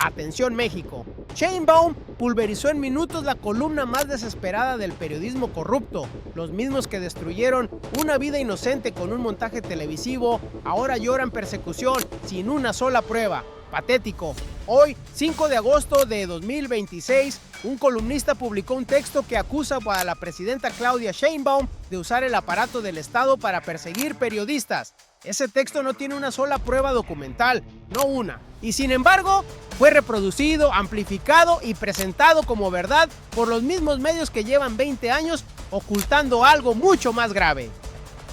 Atención México. Sheinbaum pulverizó en minutos la columna más desesperada del periodismo corrupto. Los mismos que destruyeron una vida inocente con un montaje televisivo, ahora lloran persecución sin una sola prueba. Patético. Hoy, 5 de agosto de 2026, un columnista publicó un texto que acusa a la presidenta Claudia Sheinbaum de usar el aparato del Estado para perseguir periodistas. Ese texto no tiene una sola prueba documental, no una. Y sin embargo, fue reproducido, amplificado y presentado como verdad por los mismos medios que llevan 20 años ocultando algo mucho más grave.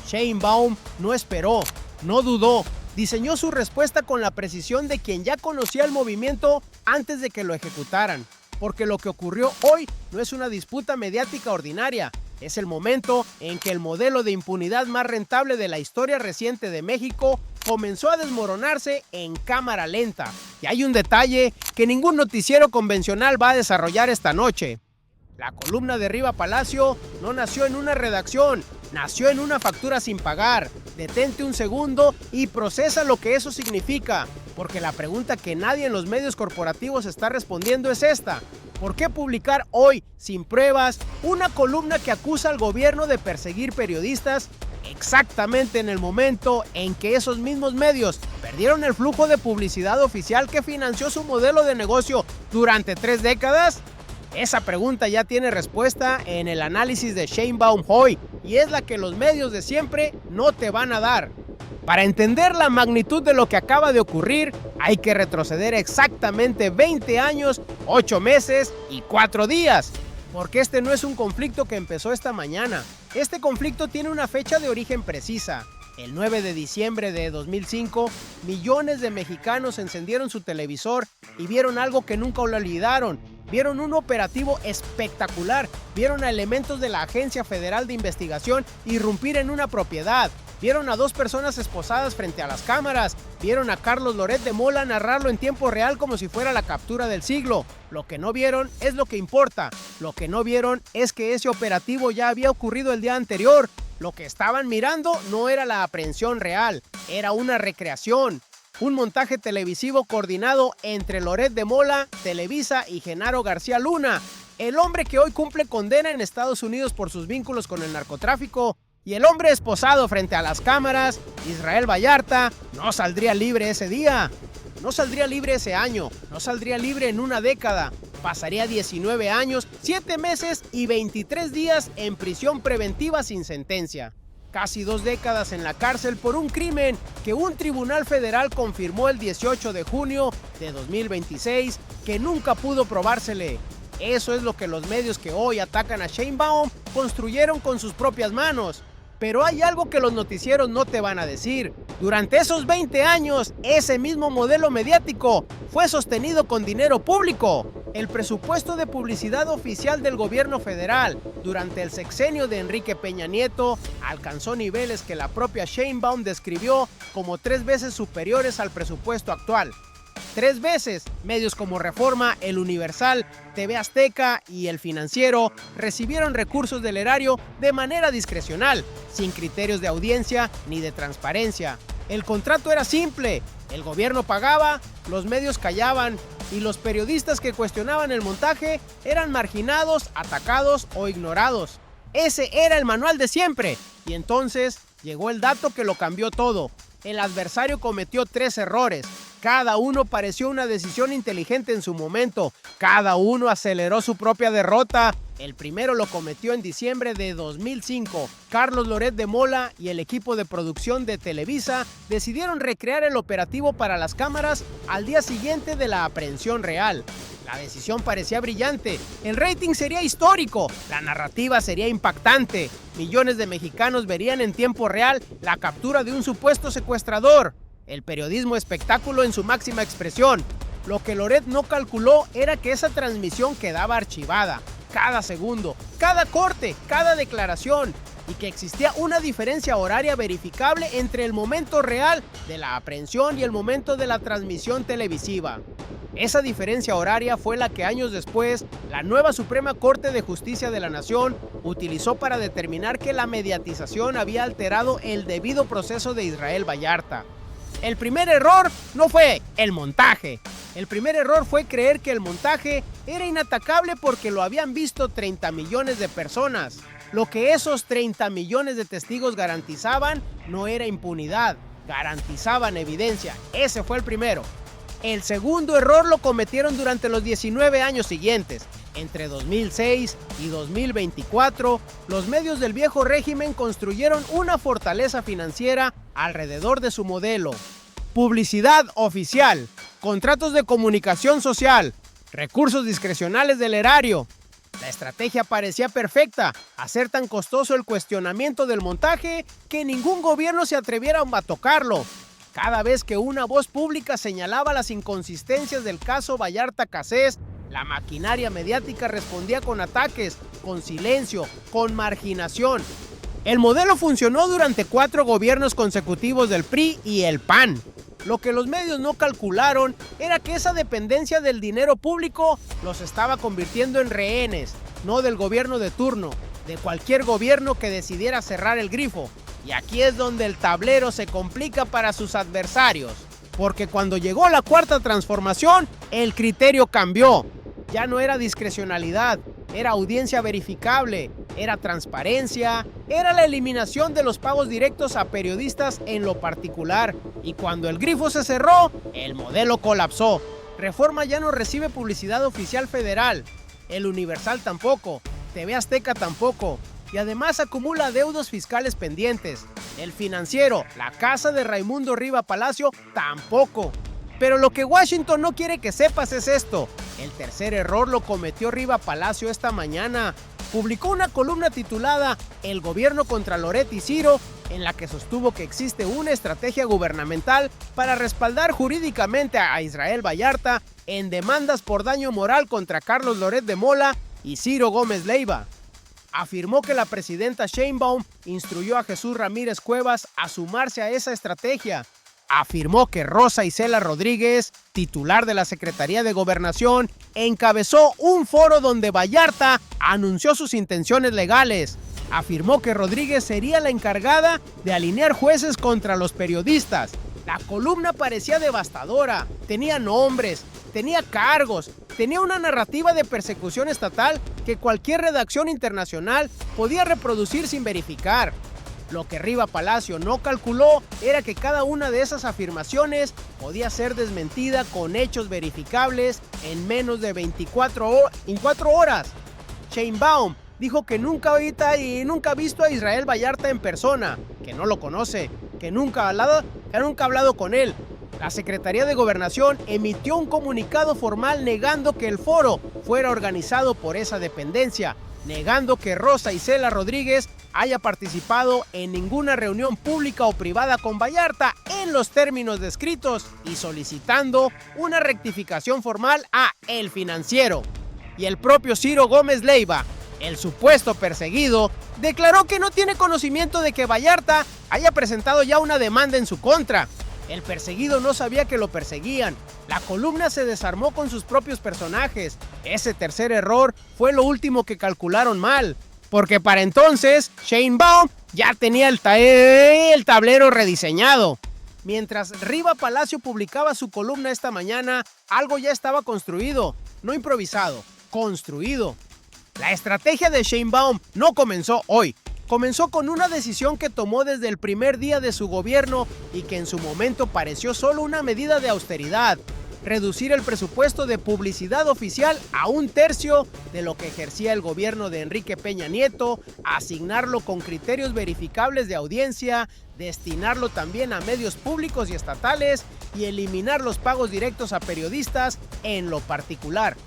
Sheinbaum no esperó, no dudó, diseñó su respuesta con la precisión de quien ya conocía el movimiento antes de que lo ejecutaran. Porque lo que ocurrió hoy no es una disputa mediática ordinaria, es el momento en que el modelo de impunidad más rentable de la historia reciente de México comenzó a desmoronarse en cámara lenta. Y hay un detalle que ningún noticiero convencional va a desarrollar esta noche. La columna de Riva Palacio no nació en una redacción, nació en una factura sin pagar. Detente un segundo y procesa lo que eso significa, porque la pregunta que nadie en los medios corporativos está respondiendo es esta: ¿por qué publicar hoy, sin pruebas, una columna que acusa al gobierno de perseguir periodistas exactamente en el momento en que esos mismos medios perdieron el flujo de publicidad oficial que financió su modelo de negocio durante 3 décadas? Esa pregunta ya tiene respuesta en el análisis de Sheinbaum hoy, y es la que los medios de siempre no te van a dar. Para entender la magnitud de lo que acaba de ocurrir, hay que retroceder exactamente 20 años, 8 meses y 4 días. Porque este no es un conflicto que empezó esta mañana. Este conflicto tiene una fecha de origen precisa. El 9 de diciembre de 2005, millones de mexicanos encendieron su televisor y vieron algo que nunca olvidaron. Vieron un operativo espectacular. Vieron a elementos de la Agencia Federal de Investigación irrumpir en una propiedad. Vieron a 2 personas esposadas frente a las cámaras. Vieron a Carlos Loret de Mola narrarlo en tiempo real como si fuera la captura del siglo. Lo que no vieron es lo que importa. Lo que no vieron es que ese operativo ya había ocurrido el día anterior. Lo que estaban mirando no era la aprehensión real, era una recreación. Un montaje televisivo coordinado entre Loret de Mola, Televisa y Genaro García Luna, el hombre que hoy cumple condena en Estados Unidos por sus vínculos con el narcotráfico, y el hombre esposado frente a las cámaras, Israel Vallarta, no saldría libre ese día. No saldría libre ese año, no saldría libre en una década. Pasaría 19 años, 7 meses y 23 días en prisión preventiva sin sentencia. Casi 2 décadas en la cárcel por un crimen que un tribunal federal confirmó el 18 de junio de 2026 que nunca pudo probársele. Eso es lo que los medios que hoy atacan a Sheinbaum construyeron con sus propias manos. Pero hay algo que los noticieros no te van a decir. Durante esos 20 años, ese mismo modelo mediático fue sostenido con dinero público. El presupuesto de publicidad oficial del gobierno federal durante el sexenio de Enrique Peña Nieto alcanzó niveles que la propia Sheinbaum describió como 3 veces superiores al presupuesto actual. 3 veces, medios como Reforma, El Universal, TV Azteca y El Financiero recibieron recursos del erario de manera discrecional, sin criterios de audiencia ni de transparencia. El contrato era simple, el gobierno pagaba, los medios callaban y los periodistas que cuestionaban el montaje eran marginados, atacados o ignorados. Ese era el manual de siempre. Y entonces llegó el dato que lo cambió todo. El adversario cometió 3 errores. Cada uno pareció una decisión inteligente en su momento. Cada uno aceleró su propia derrota. El primero lo cometió en diciembre de 2005. Carlos Loret de Mola y el equipo de producción de Televisa decidieron recrear el operativo para las cámaras al día siguiente de la aprehensión real. La decisión parecía brillante, el rating sería histórico, la narrativa sería impactante. Millones de mexicanos verían en tiempo real la captura de un supuesto secuestrador. El periodismo espectáculo en su máxima expresión. Lo que Loret no calculó era que esa transmisión quedaba archivada. Cada segundo, cada corte, cada declaración. Y que existía una diferencia horaria verificable entre el momento real de la aprehensión y el momento de la transmisión televisiva. Esa diferencia horaria fue la que años después la nueva Suprema Corte de Justicia de la Nación utilizó para determinar que la mediatización había alterado el debido proceso de Israel Vallarta. El primer error no fue el montaje, El primer error fue creer que el montaje era inatacable porque lo habían visto 30 millones de personas. Lo que esos 30 millones de testigos garantizaban no era impunidad, garantizaban evidencia. Ese fue el primero. El segundo error lo cometieron durante los 19 años siguientes. Entre 2006 y 2024, los medios del viejo régimen construyeron una fortaleza financiera alrededor de su modelo. Publicidad oficial, contratos de comunicación social, recursos discrecionales del erario. La estrategia parecía perfecta, hacer tan costoso el cuestionamiento del montaje que ningún gobierno se atreviera a tocarlo. Cada vez que una voz pública señalaba las inconsistencias del caso Vallarta-Cassés, la maquinaria mediática respondía con ataques, con silencio, con marginación. El modelo funcionó durante 4 gobiernos consecutivos del PRI y el PAN. Lo que los medios no calcularon era que esa dependencia del dinero público los estaba convirtiendo en rehenes, no del gobierno de turno, de cualquier gobierno que decidiera cerrar el grifo. Y aquí es donde el tablero se complica para sus adversarios, porque cuando llegó la cuarta transformación, el criterio cambió. Ya no era discrecionalidad, era audiencia verificable, era transparencia, era la eliminación de los pagos directos a periodistas en lo particular. Y cuando el grifo se cerró, el modelo colapsó. Reforma ya no recibe publicidad oficial federal, el Universal tampoco, TV Azteca tampoco, y además acumula deudos fiscales pendientes. El Financiero, la casa de Raimundo Riva Palacio, tampoco. Pero lo que Washington no quiere que sepas es esto. El tercer error lo cometió Riva Palacio esta mañana. Publicó una columna titulada El gobierno contra Loret y Ciro, en la que sostuvo que existe una estrategia gubernamental para respaldar jurídicamente a Israel Vallarta en demandas por daño moral contra Carlos Loret de Mola y Ciro Gómez Leiva. Afirmó que la presidenta Sheinbaum instruyó a Jesús Ramírez Cuevas a sumarse a esa estrategia. Afirmó que Rosa Isela Rodríguez, titular de la Secretaría de Gobernación, encabezó un foro donde Vallarta anunció sus intenciones legales. Afirmó que Rodríguez sería la encargada de alinear jueces contra los periodistas. La columna parecía devastadora, tenía nombres, tenía cargos, tenía una narrativa de persecución estatal que cualquier redacción internacional podía reproducir sin verificar. Lo que Riva Palacio no calculó era que cada una de esas afirmaciones podía ser desmentida con hechos verificables en menos de 24 horas. Sheinbaum dijo que nunca ha visto a Israel Vallarta en persona, que no lo conoce, que nunca ha hablado con él. La Secretaría de Gobernación emitió un comunicado formal negando que el foro fuera organizado por esa dependencia, negando que Rosa Isela Rodríguez haya participado en ninguna reunión pública o privada con Vallarta en los términos descritos y solicitando una rectificación formal a El Financiero. Y el propio Ciro Gómez Leiva, el supuesto perseguido, declaró que no tiene conocimiento de que Vallarta haya presentado ya una demanda en su contra. El perseguido no sabía que lo perseguían. La columna se desarmó con sus propios personajes. Ese tercer error fue lo último que calcularon mal, porque para entonces Sheinbaum ya tenía el tablero rediseñado. Mientras Riva Palacio publicaba su columna esta mañana, algo ya estaba construido, no improvisado, construido. La estrategia de Sheinbaum no comenzó hoy. Comenzó con una decisión que tomó desde el primer día de su gobierno y que en su momento pareció solo una medida de austeridad: reducir el presupuesto de publicidad oficial a 1/3 de lo que ejercía el gobierno de Enrique Peña Nieto, asignarlo con criterios verificables de audiencia, destinarlo también a medios públicos y estatales y eliminar los pagos directos a periodistas en lo particular.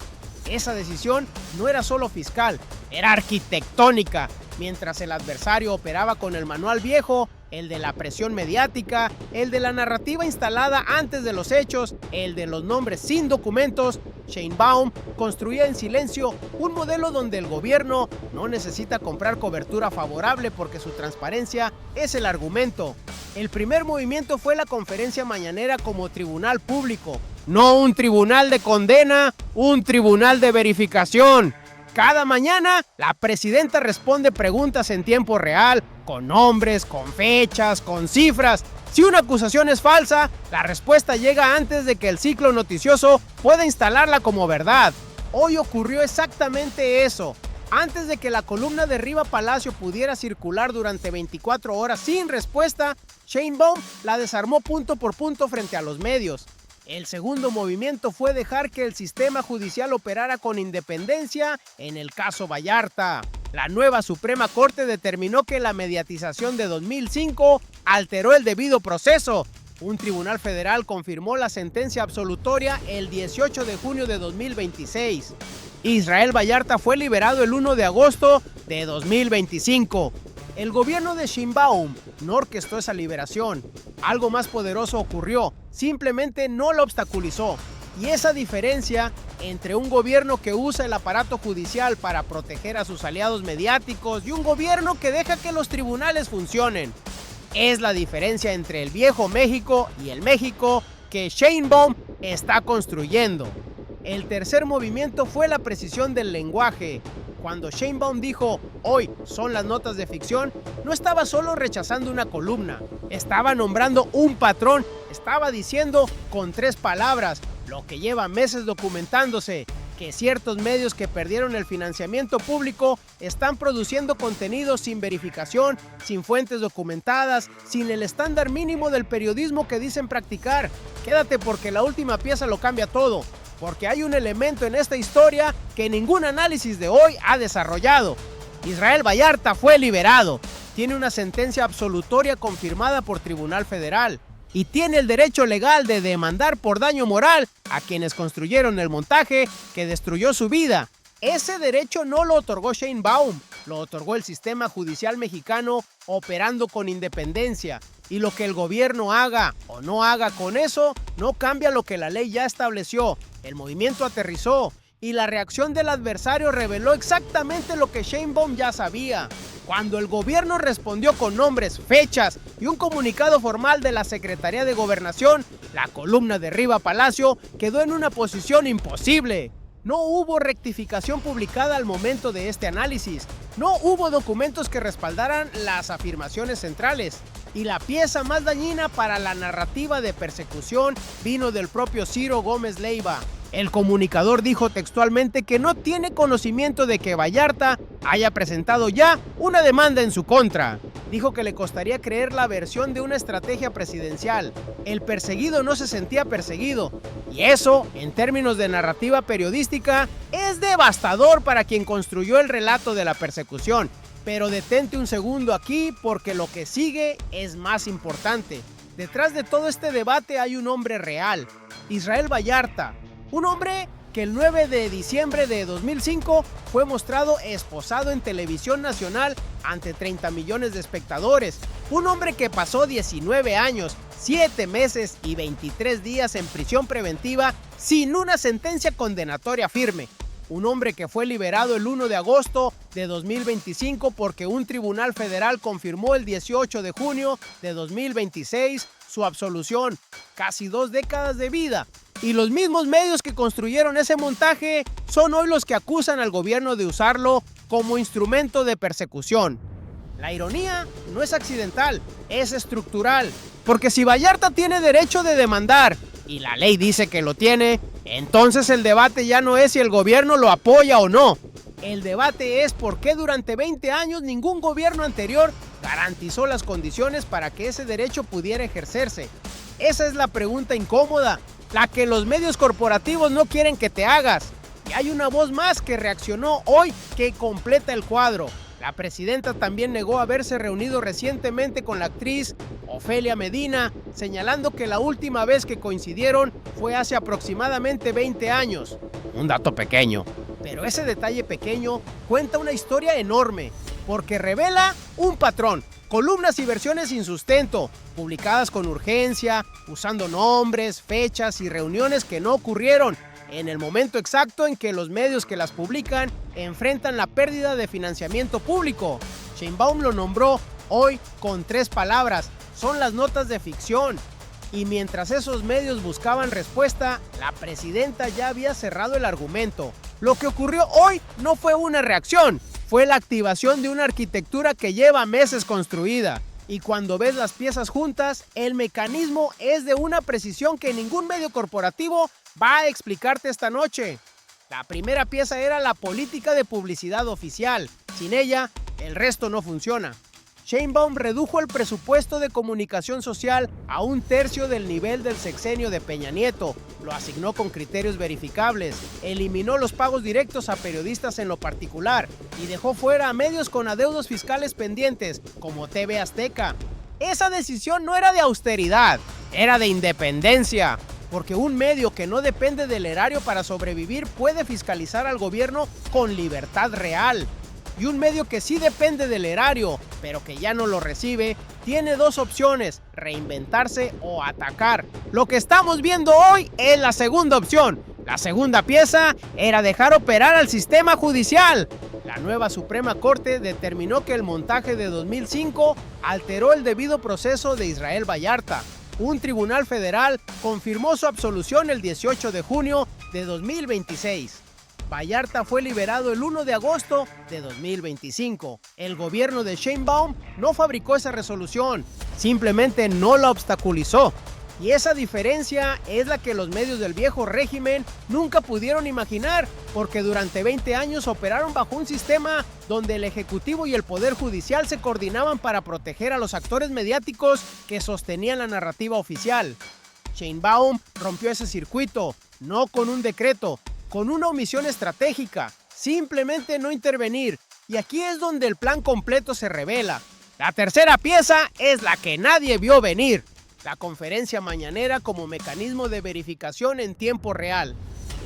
Esa decisión no era solo fiscal, era arquitectónica. Mientras el adversario operaba con el manual viejo, el de la presión mediática, el de la narrativa instalada antes de los hechos, el de los nombres sin documentos, Sheinbaum construía en silencio un modelo donde el gobierno no necesita comprar cobertura favorable porque su transparencia es el argumento. El primer movimiento fue la conferencia mañanera como tribunal público, no un tribunal de condena, un tribunal de verificación. Cada mañana, la presidenta responde preguntas en tiempo real, con nombres, con fechas, con cifras, Si una acusación es falsa, la respuesta llega antes de que el ciclo noticioso pueda instalarla como verdad. Hoy ocurrió exactamente eso. Antes de que la columna de Riva Palacio pudiera circular durante 24 horas sin respuesta, Sheinbaum la desarmó punto por punto frente a los medios. El segundo movimiento fue dejar que el sistema judicial operara con independencia en el caso Vallarta. La nueva Suprema Corte determinó que la mediatización de 2005 alteró el debido proceso. Un tribunal federal confirmó la sentencia absolutoria el 18 de junio de 2026. Israel Vallarta fue liberado el 1 de agosto de 2025. El gobierno de Sheinbaum no orquestó esa liberación. Algo más poderoso ocurrió, simplemente no la obstaculizó. Y esa diferencia entre un gobierno que usa el aparato judicial para proteger a sus aliados mediáticos y un gobierno que deja que los tribunales funcionen, es la diferencia entre el viejo México y el México que Sheinbaum está construyendo. El tercer movimiento fue la precisión del lenguaje. Cuando Sheinbaum dijo, hoy son las notas de ficción, no estaba solo rechazando una columna, estaba nombrando un patrón, estaba diciendo con 3 palabras, lo que lleva meses documentándose, que ciertos medios que perdieron el financiamiento público están produciendo contenido sin verificación, sin fuentes documentadas, sin el estándar mínimo del periodismo que dicen practicar. Quédate porque la última pieza lo cambia todo. Porque hay un elemento en esta historia que ningún análisis de hoy ha desarrollado. Israel Vallarta fue liberado, tiene una sentencia absolutoria confirmada por Tribunal Federal y tiene el derecho legal de demandar por daño moral a quienes construyeron el montaje que destruyó su vida. Ese derecho no lo otorgó Sheinbaum, lo otorgó el sistema judicial mexicano operando con independencia. Y lo que el gobierno haga o no haga con eso no cambia lo que la ley ya estableció. El movimiento aterrizó y la reacción del adversario reveló exactamente lo que Sheinbaum ya sabía. Cuando el gobierno respondió con nombres, fechas y un comunicado formal de la Secretaría de Gobernación, la columna de Riva Palacio quedó en una posición imposible. No hubo rectificación publicada al momento de este análisis. No hubo documentos que respaldaran las afirmaciones centrales. Y la pieza más dañina para la narrativa de persecución vino del propio Ciro Gómez Leiva. El comunicador dijo textualmente que no tiene conocimiento de que Vallarta haya presentado ya una demanda en su contra. Dijo que le costaría creer la versión de una estrategia presidencial. El perseguido no se sentía perseguido. Y eso, en términos de narrativa periodística, es devastador para quien construyó el relato de la persecución. Pero detente un segundo aquí porque lo que sigue es más importante. Detrás de todo este debate hay un hombre real, Israel Vallarta. Un hombre que el 9 de diciembre de 2005 fue mostrado esposado en televisión nacional ante 30 millones de espectadores. Un hombre que pasó 19 años, 7 meses y 23 días en prisión preventiva sin una sentencia condenatoria firme. Un hombre que fue liberado el 1 de agosto de 2025 porque un tribunal federal confirmó el 18 de junio de 2026 su absolución. Casi 2 décadas de vida. Y los mismos medios que construyeron ese montaje son hoy los que acusan al gobierno de usarlo como instrumento de persecución. La ironía no es accidental, es estructural. Porque si Vallarta tiene derecho de demandar y la ley dice que lo tiene, entonces el debate ya no es si el gobierno lo apoya o no. El debate es por qué durante 20 años ningún gobierno anterior garantizó las condiciones para que ese derecho pudiera ejercerse. Esa es la pregunta incómoda, la que los medios corporativos no quieren que te hagas. Y hay una voz más que reaccionó hoy que completa el cuadro. La presidenta también negó haberse reunido recientemente con la actriz Ofelia Medina, señalando que la última vez que coincidieron fue hace aproximadamente 20 años. Un dato pequeño, pero ese detalle pequeño cuenta una historia enorme, porque revela un patrón, columnas y versiones sin sustento, publicadas con urgencia, usando nombres, fechas y reuniones que no ocurrieron, en el momento exacto en que los medios que las publican enfrentan la pérdida de financiamiento público. Sheinbaum lo nombró hoy con 3 palabras, son las notas de ficción. Y mientras esos medios buscaban respuesta, la presidenta ya había cerrado el argumento. Lo que ocurrió hoy no fue una reacción, fue la activación de una arquitectura que lleva meses construida. Y cuando ves las piezas juntas, el mecanismo es de una precisión que ningún medio corporativo va a explicarte esta noche. La primera pieza era la política de publicidad oficial. Sin ella, el resto no funciona. Sheinbaum redujo el presupuesto de comunicación social a 1/3 del nivel del sexenio de Peña Nieto, lo asignó con criterios verificables, eliminó los pagos directos a periodistas en lo particular y dejó fuera a medios con adeudos fiscales pendientes, como TV Azteca. Esa decisión no era de austeridad, era de independencia, porque un medio que no depende del erario para sobrevivir puede fiscalizar al gobierno con libertad real. Y un medio que sí depende del erario, pero que ya no lo recibe, tiene dos opciones: reinventarse o atacar. Lo que estamos viendo hoy es la segunda opción. La segunda pieza era dejar operar al sistema judicial. La nueva Suprema Corte determinó que el montaje de 2005 alteró el debido proceso de Israel Vallarta. Un tribunal federal confirmó su absolución el 18 de junio de 2026. Vallarta fue liberado el 1 de agosto de 2025. El gobierno de Sheinbaum no fabricó esa resolución, simplemente no la obstaculizó. Y esa diferencia es la que los medios del viejo régimen nunca pudieron imaginar, porque durante 20 años operaron bajo un sistema donde el Ejecutivo y el Poder Judicial se coordinaban para proteger a los actores mediáticos que sostenían la narrativa oficial. Sheinbaum rompió ese circuito, no con un decreto, con una omisión estratégica, simplemente no intervenir. Y aquí es donde el plan completo se revela. La tercera pieza es la que nadie vio venir: la conferencia mañanera como mecanismo de verificación en tiempo real.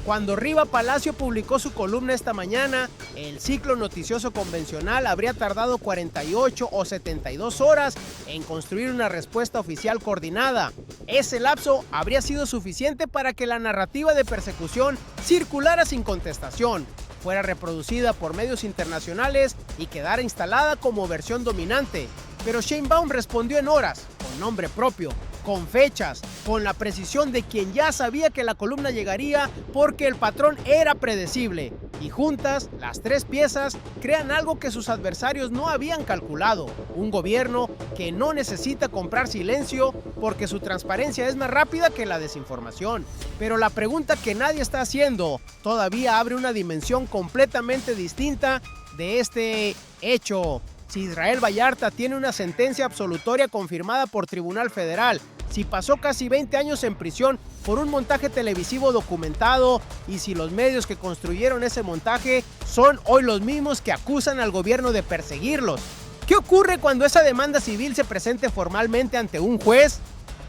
Cuando Riva Palacio publicó su columna esta mañana, el ciclo noticioso convencional habría tardado 48 o 72 horas en construir una respuesta oficial coordinada. Ese lapso habría sido suficiente para que la narrativa de persecución circulara sin contestación, fuera reproducida por medios internacionales y quedara instalada como versión dominante. Pero Sheinbaum respondió en horas, con nombre propio, con fechas, con la precisión de quien ya sabía que la columna llegaría porque el patrón era predecible. Y juntas, las tres piezas crean algo que sus adversarios no habían calculado: un gobierno que no necesita comprar silencio porque su transparencia es más rápida que la desinformación. Pero la pregunta que nadie está haciendo todavía abre una dimensión completamente distinta de este hecho. Si Israel Vallarta tiene una sentencia absolutoria confirmada por Tribunal Federal, si pasó casi 20 años en prisión por un montaje televisivo documentado, y si los medios que construyeron ese montaje son hoy los mismos que acusan al gobierno de perseguirlos, ¿qué ocurre cuando esa demanda civil se presente formalmente ante un juez?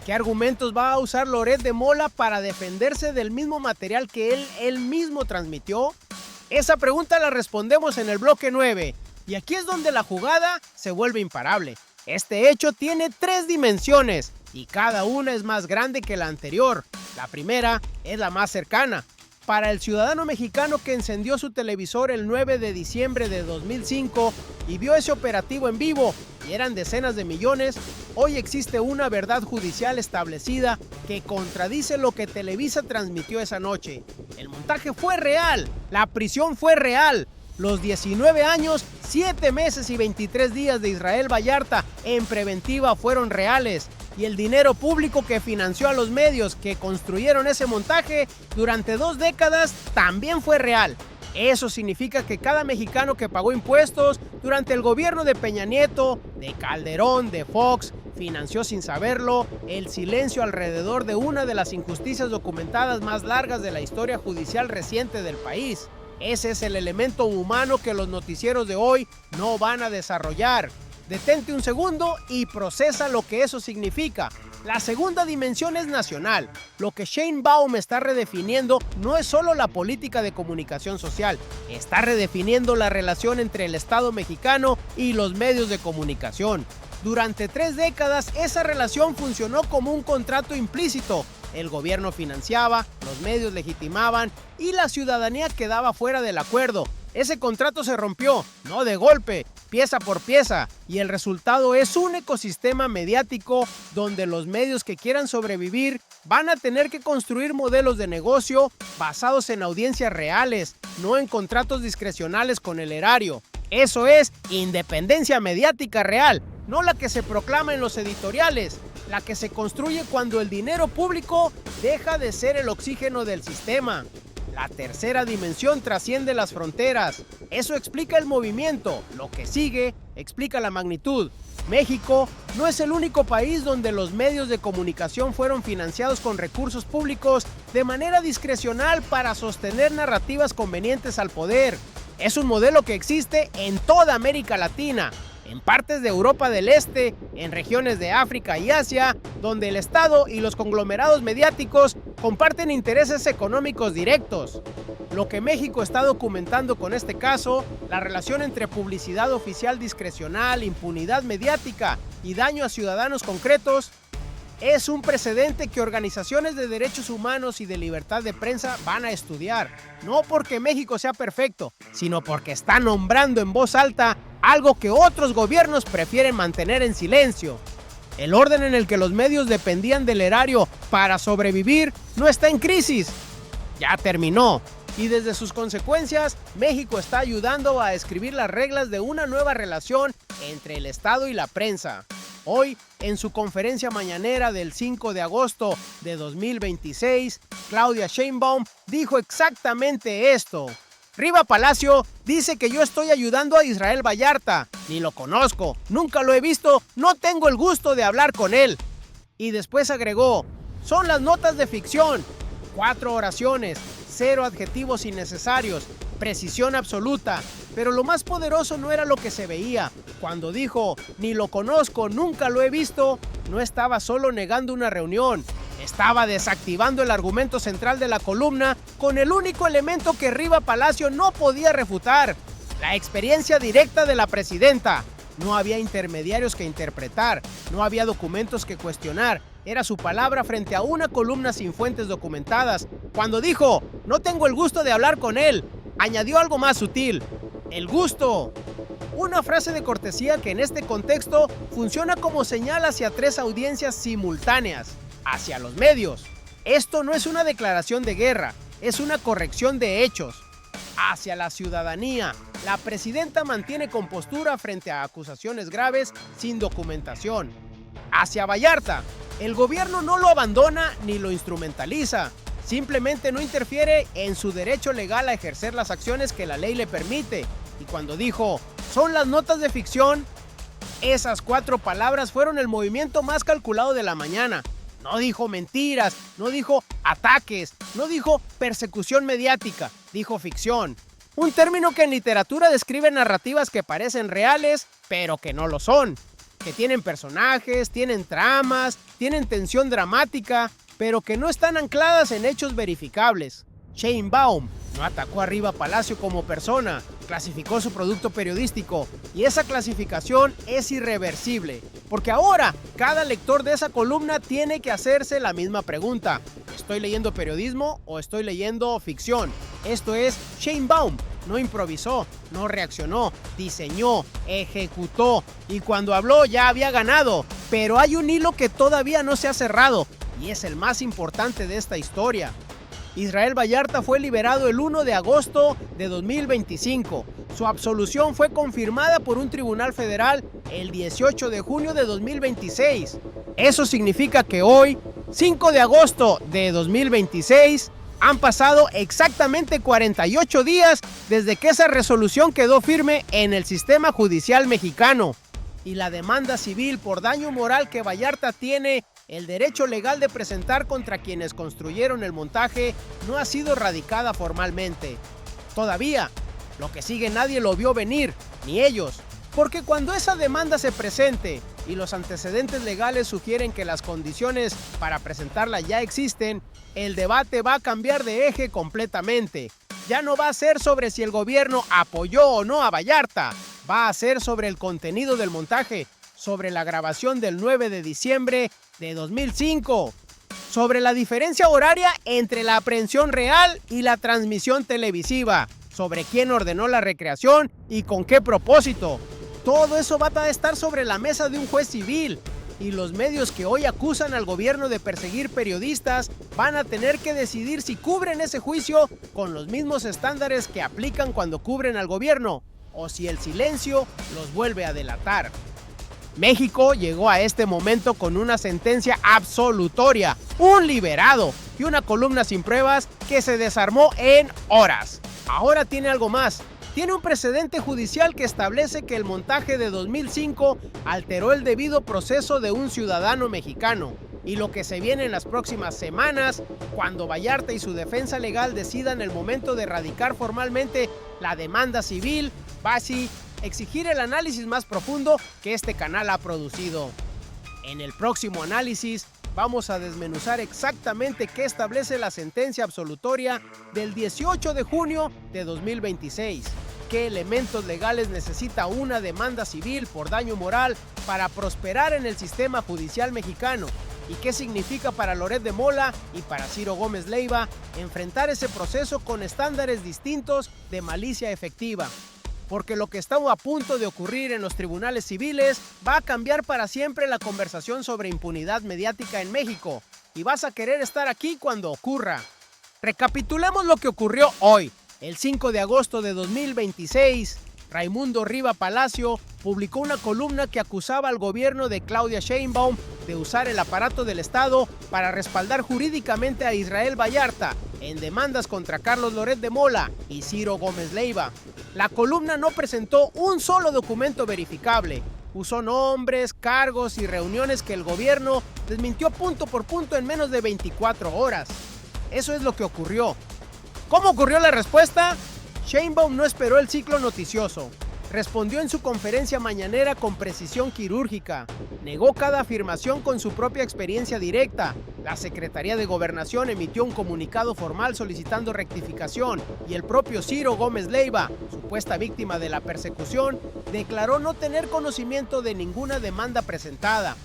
¿Qué argumentos va a usar Loret de Mola para defenderse del mismo material que él mismo transmitió? Esa pregunta la respondemos en el bloque 9. Y aquí es donde la jugada se vuelve imparable. Este hecho tiene 3 dimensiones y cada una es más grande que la anterior. La primera es la más cercana. Para el ciudadano mexicano que encendió su televisor el 9 de diciembre de 2005 y vio ese operativo en vivo, y eran decenas de millones, hoy existe una verdad judicial establecida que contradice lo que Televisa transmitió esa noche. El montaje fue real, la prisión fue real. Los 19 años, 7 meses y 23 días de Israel Vallarta en preventiva fueron reales, y el dinero público que financió a los medios que construyeron ese montaje durante 2 décadas también fue real. Eso significa que cada mexicano que pagó impuestos durante el gobierno de Peña Nieto, de Calderón, de Fox, financió sin saberlo el silencio alrededor de una de las injusticias documentadas más largas de la historia judicial reciente del país. Ese es el elemento humano que los noticieros de hoy no van a desarrollar. Detente un segundo y procesa lo que eso significa. La segunda dimensión es nacional. Lo que Sheinbaum está redefiniendo no es solo la política de comunicación social, está redefiniendo la relación entre el Estado mexicano y los medios de comunicación. Durante 3 décadas esa relación funcionó como un contrato implícito. El gobierno financiaba, los medios legitimaban y la ciudadanía quedaba fuera del acuerdo. Ese contrato se rompió, no de golpe, pieza por pieza, y el resultado es un ecosistema mediático donde los medios que quieran sobrevivir van a tener que construir modelos de negocio basados en audiencias reales, no en contratos discrecionales con el erario. Eso es independencia mediática real. no la que se proclama en los editoriales, la que se construye cuando el dinero público deja de ser el oxígeno del sistema. La tercera dimensión trasciende las fronteras. Eso explica el movimiento. Lo que sigue explica la magnitud. México no es el único país donde los medios de comunicación fueron financiados con recursos públicos de manera discrecional para sostener narrativas convenientes al poder. Es un modelo que existe en toda América Latina, en partes de Europa del Este, en regiones de África y Asia, donde el Estado y los conglomerados mediáticos comparten intereses económicos directos. Lo que México está documentando con este caso, la relación entre publicidad oficial discrecional, impunidad mediática y daño a ciudadanos concretos, es un precedente que organizaciones de derechos humanos y de libertad de prensa van a estudiar. No porque México sea perfecto, sino porque está nombrando en voz alta algo que otros gobiernos prefieren mantener en silencio. El orden en el que los medios dependían del erario para sobrevivir no está en crisis. Ya terminó. Y desde sus consecuencias, México está ayudando a escribir las reglas de una nueva relación entre el Estado y la prensa. Hoy, en su conferencia mañanera del 5 de agosto de 2026, Claudia Sheinbaum dijo exactamente esto. Riva Palacio dice que yo estoy ayudando a Israel Vallarta. Ni lo conozco, nunca lo he visto, no tengo el gusto de hablar con él. Y después agregó, son las notas de ficción. 4 oraciones, 0 adjetivos innecesarios, precisión absoluta. Pero lo más poderoso no era lo que se veía. Cuando dijo, ni lo conozco, nunca lo he visto, no estaba solo negando una reunión. Estaba desactivando el argumento central de la columna con el único elemento que Riva Palacio no podía refutar, la experiencia directa de la presidenta. No había intermediarios que interpretar, no había documentos que cuestionar. Era su palabra frente a una columna sin fuentes documentadas. Cuando dijo, no tengo el gusto de hablar con él, añadió algo más sutil, el gusto. Una frase de cortesía que en este contexto funciona como señal hacia 3 audiencias simultáneas. Hacia los medios. Esto no es una declaración de guerra, es una corrección de hechos. Hacia la ciudadanía, la presidenta mantiene compostura frente a acusaciones graves sin documentación. Hacia Vallarta, el gobierno no lo abandona ni lo instrumentaliza, simplemente no interfiere en su derecho legal a ejercer las acciones que la ley le permite. Y cuando dijo, son las notas de ficción, esas 4 palabras fueron el movimiento más calculado de la mañana. No dijo mentiras, no dijo ataques, no dijo persecución mediática, dijo ficción. Un término que en literatura describe narrativas que parecen reales, pero que no lo son. Que tienen personajes, tienen tramas, tienen tensión dramática, pero que no están ancladas en hechos verificables. Sheinbaum no atacó a Riva Palacio como persona, clasificó su producto periodístico y esa clasificación es irreversible, porque ahora cada lector de esa columna tiene que hacerse la misma pregunta. ¿Estoy leyendo periodismo o estoy leyendo ficción? Esto es Sheinbaum. No improvisó, no reaccionó, diseñó, ejecutó y cuando habló ya había ganado. Pero hay un hilo que todavía no se ha cerrado y es el más importante de esta historia. Israel Vallarta fue liberado el 1 de agosto de 2025. Su absolución fue confirmada por un tribunal federal el 18 de junio de 2026. Eso significa que hoy, 5 de agosto de 2026, han pasado exactamente 48 días desde que esa resolución quedó firme en el sistema judicial mexicano. Y la demanda civil por daño moral que Vallarta tiene el derecho legal de presentar contra quienes construyeron el montaje no ha sido radicada formalmente. Todavía, lo que sigue nadie lo vio venir, ni ellos, porque cuando esa demanda se presente y los antecedentes legales sugieren que las condiciones para presentarla ya existen, el debate va a cambiar de eje completamente. Ya no va a ser sobre si el gobierno apoyó o no a Vallarta, va a ser sobre el contenido del montaje, sobre la grabación del 9 de diciembre de 2005, sobre la diferencia horaria entre la aprehensión real y la transmisión televisiva, sobre quién ordenó la recreación y con qué propósito. Todo eso va a estar sobre la mesa de un juez civil y los medios que hoy acusan al gobierno de perseguir periodistas van a tener que decidir si cubren ese juicio con los mismos estándares que aplican cuando cubren al gobierno o si el silencio los vuelve a delatar. México llegó a este momento con una sentencia absolutoria, un liberado y una columna sin pruebas que se desarmó en horas. Ahora tiene algo más. Tiene un precedente judicial que establece que el montaje de 2005 alteró el debido proceso de un ciudadano mexicano. Y lo que se viene en las próximas semanas, cuando Vallarta y su defensa legal decidan el momento de radicar formalmente la demanda civil, va así exigir el análisis más profundo que este canal ha producido. En el próximo análisis vamos a desmenuzar exactamente qué establece la sentencia absolutoria del 18 de junio de 2026, qué elementos legales necesita una demanda civil por daño moral para prosperar en el sistema judicial mexicano y qué significa para Loret de Mola y para Ciro Gómez Leiva enfrentar ese proceso con estándares distintos de malicia efectiva. Porque lo que está a punto de ocurrir en los tribunales civiles va a cambiar para siempre la conversación sobre impunidad mediática en México, y vas a querer estar aquí cuando ocurra. Recapitulemos lo que ocurrió hoy. El 5 de agosto de 2026, Raimundo Riva Palacio publicó una columna que acusaba al gobierno de Claudia Sheinbaum de usar el aparato del Estado para respaldar jurídicamente a Israel Vallarta en demandas contra Carlos Loret de Mola y Ciro Gómez Leiva. La columna no presentó un solo documento verificable. Usó nombres, cargos y reuniones que el gobierno desmintió punto por punto en menos de 24 horas. Eso es lo que ocurrió. ¿Cómo ocurrió la respuesta? Sheinbaum no esperó el ciclo noticioso. Respondió en su conferencia mañanera con precisión quirúrgica. Negó cada afirmación con su propia experiencia directa. La Secretaría de Gobernación emitió un comunicado formal solicitando rectificación y el propio Ciro Gómez Leiva, supuesta víctima de la persecución, declaró no tener conocimiento de ninguna demanda presentada.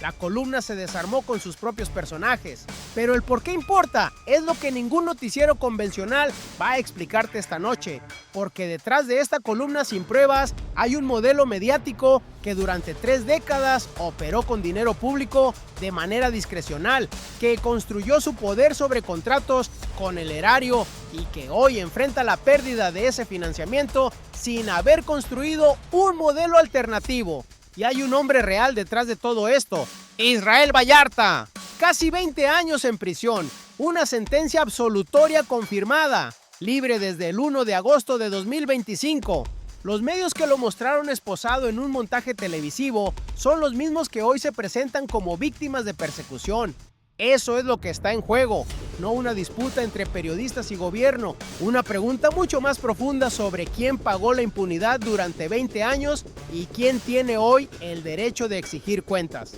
La columna se desarmó con sus propios personajes, pero el por qué importa es lo que ningún noticiero convencional va a explicarte esta noche, porque detrás de esta columna sin pruebas hay un modelo mediático que durante 3 décadas operó con dinero público de manera discrecional, que construyó su poder sobre contratos con el erario y que hoy enfrenta la pérdida de ese financiamiento sin haber construido un modelo alternativo. Y hay un hombre real detrás de todo esto, Israel Vallarta. Casi 20 años en prisión, una sentencia absolutoria confirmada, libre desde el 1 de agosto de 2025. Los medios que lo mostraron esposado en un montaje televisivo son los mismos que hoy se presentan como víctimas de persecución. Eso es lo que está en juego, no una disputa entre periodistas y gobierno, una pregunta mucho más profunda sobre quién pagó la impunidad durante 20 años y quién tiene hoy el derecho de exigir cuentas.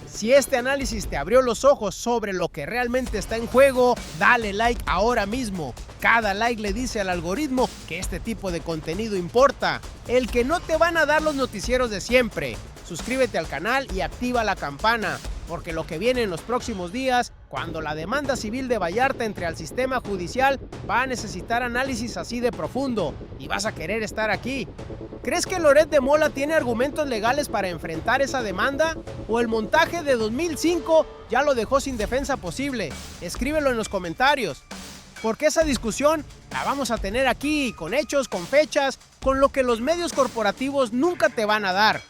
Si este análisis te abrió los ojos sobre lo que realmente está en juego, dale like ahora mismo. Cada like le dice al algoritmo que este tipo de contenido importa, el que no te van a dar los noticieros de siempre. Suscríbete al canal y activa la campana, porque lo que viene en los próximos días, cuando la demanda civil de Vallarta entre al sistema judicial, va a necesitar análisis así de profundo, y vas a querer estar aquí. ¿Crees que Loret de Mola tiene argumentos legales para enfrentar esa demanda? ¿O el montaje de 2005 ya lo dejó sin defensa posible? Escríbelo en los comentarios, porque esa discusión la vamos a tener aquí, con hechos, con fechas, con lo que los medios corporativos nunca te van a dar.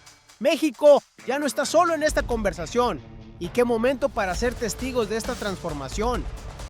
México ya no está solo en esta conversación. ¿Y qué momento para ser testigos de esta transformación?